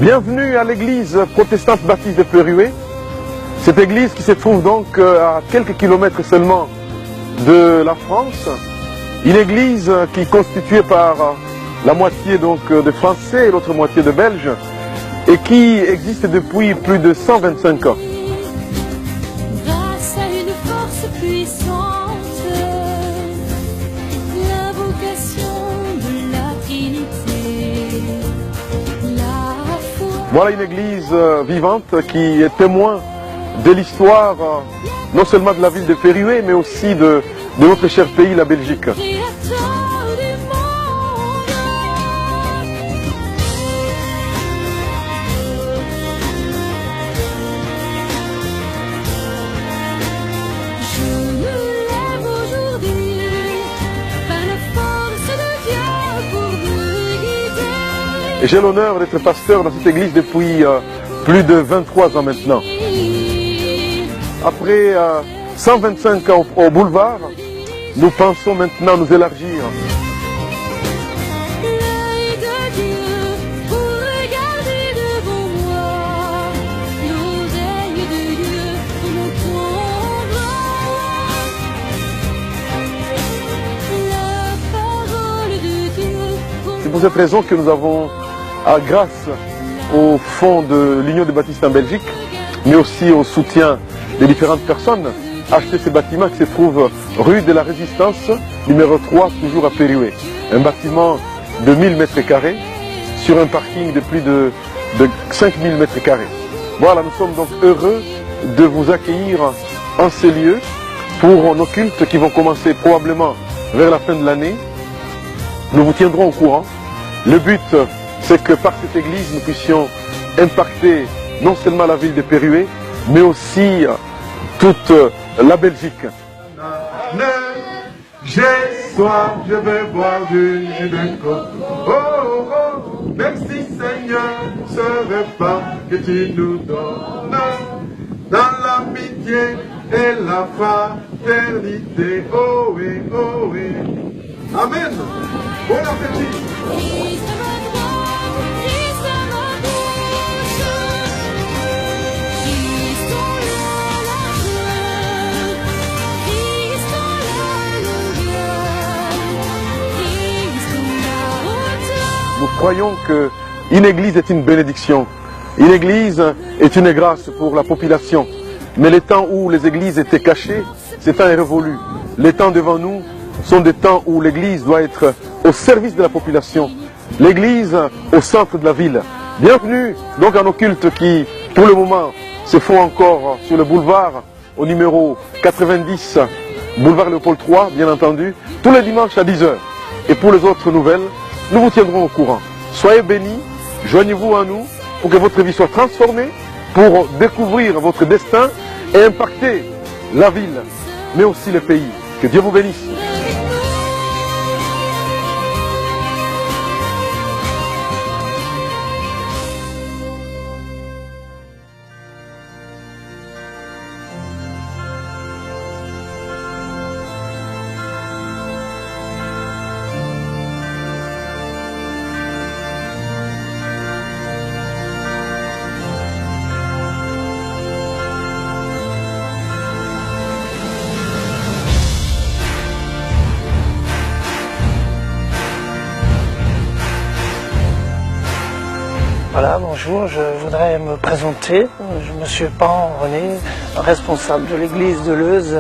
Bienvenue à l'église protestante baptiste de Perué. Cette église qui se trouve donc à quelques kilomètres seulement de la France. Une église qui est constituée par la moitié donc de Français et l'autre moitié de Belges et qui existe depuis plus de 125 ans. Grâce à une force puissante, l'invocation de la Trinité, la foi. Voilà une église vivante qui est témoin de l'histoire non seulement de la ville de Perué mais aussi de notre cher pays, la Belgique. Créateur du monde. Je me lève aujourd'hui par la force de Dieu pour me guider. Et j'ai l'honneur d'être pasteur dans cette église depuis plus de 23 ans maintenant. Après 125 ans au boulevard, nous pensons maintenant nous élargir. L'œil de Dieu pour regarder devant moi, l'oreille de Dieu pour m'entendre. La parole de Dieu pour C'est pour cette raison que nous avons, grâce au fonds de l'Union des baptistes en Belgique, mais aussi au soutien des différentes personnes, acheté ce bâtiment qui se trouve rue de la Résistance, numéro 3, toujours à Perué. Un bâtiment de 1000 mètres carrés sur un parking de plus de 5000 mètres carrés. Voilà, nous sommes donc heureux de vous accueillir en ces lieux pour nos cultes qui vont commencer probablement vers la fin de l'année. Nous vous tiendrons au courant. Le but, c'est que par cette église, nous puissions impacter non seulement la ville de Perué, mais aussi toute la Belgique. J'ai soif, je vais boire du jus de coco. Oh, oh, oh, merci Seigneur pour ce repas que tu nous donnes. Dans l'amitié et la fraternité. Oh oui, oh oui. Amen. Bon appétit. Christ ma droite, Christ ma gauche, Christ en la largeur, Christ en la longueur, Christ en la hauteur. Nous croyons qu'une église est une bénédiction. Une église est une grâce pour la population. Mais les temps où les églises étaient cachées, ce temps est révolu. Les temps devant nous sont des temps où l'église doit être au service de la population. L'église au centre de la ville. Bienvenue donc à nos cultes qui, pour le moment, se font encore sur le boulevard au numéro 90, boulevard Léopold III, bien entendu, tous les dimanches à 10 h. Et pour les autres nouvelles, nous vous tiendrons au courant. Soyez bénis, joignez-vous à nous pour que votre vie soit transformée, pour découvrir votre destin et impacter la ville, mais aussi le pays. Que Dieu vous bénisse. Voilà, bonjour, je voudrais me présenter. Je me suis Pan René, responsable de l'église de Leuze.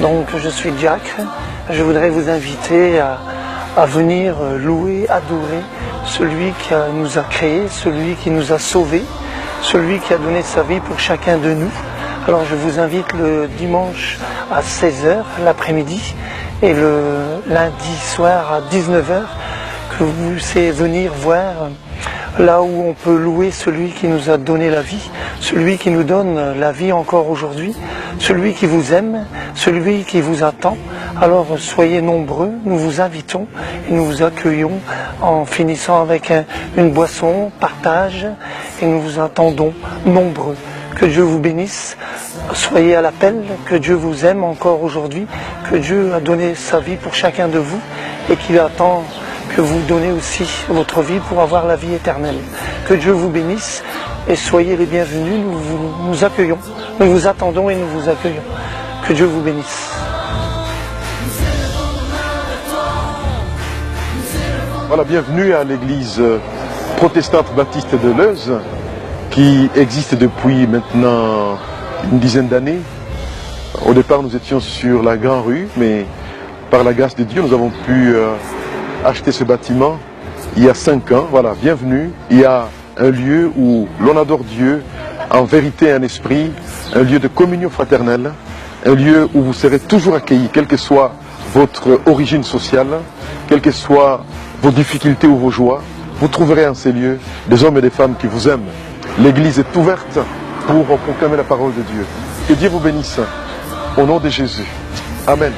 Donc je suis diacre. Je voudrais vous inviter à venir louer, adorer celui qui nous a créés, celui qui nous a sauvés, celui qui a donné sa vie pour chacun de nous. Alors je vous invite le dimanche à 16 h l'après-midi et le lundi soir à 19 h que vous puissiez venir voir là où on peut louer celui qui nous a donné la vie, celui qui nous donne la vie encore aujourd'hui, celui qui vous aime, celui qui vous attend. Alors soyez nombreux, nous vous invitons et nous vous accueillons en finissant avec une boisson, partage, et nous vous attendons nombreux. Que Dieu vous bénisse, soyez à l'appel, que Dieu vous aime encore aujourd'hui, que Dieu a donné sa vie pour chacun de vous et qu'il attend que vous donnez aussi votre vie pour avoir la vie éternelle. Que Dieu vous bénisse et soyez les bienvenus, nous accueillons, nous vous attendons et nous vous accueillons. Que Dieu vous bénisse. Voilà, bienvenue à l'église protestante baptiste de Leuze, qui existe depuis maintenant une dizaine d'années. Au départ, nous étions sur la Grande Rue, mais par la grâce de Dieu, nous avons pu acheter ce bâtiment il y a 5 ans. Voilà, bienvenue. Il y a un lieu où l'on adore Dieu en vérité et en esprit, un lieu de communion fraternelle, un lieu où vous serez toujours accueillis, quelle que soit votre origine sociale, quelles que soient vos difficultés ou vos joies. Vous trouverez en ces lieux des hommes et des femmes qui vous aiment. L'église est ouverte pour proclamer la parole de Dieu. Que Dieu vous bénisse. Au nom de Jésus. Amen.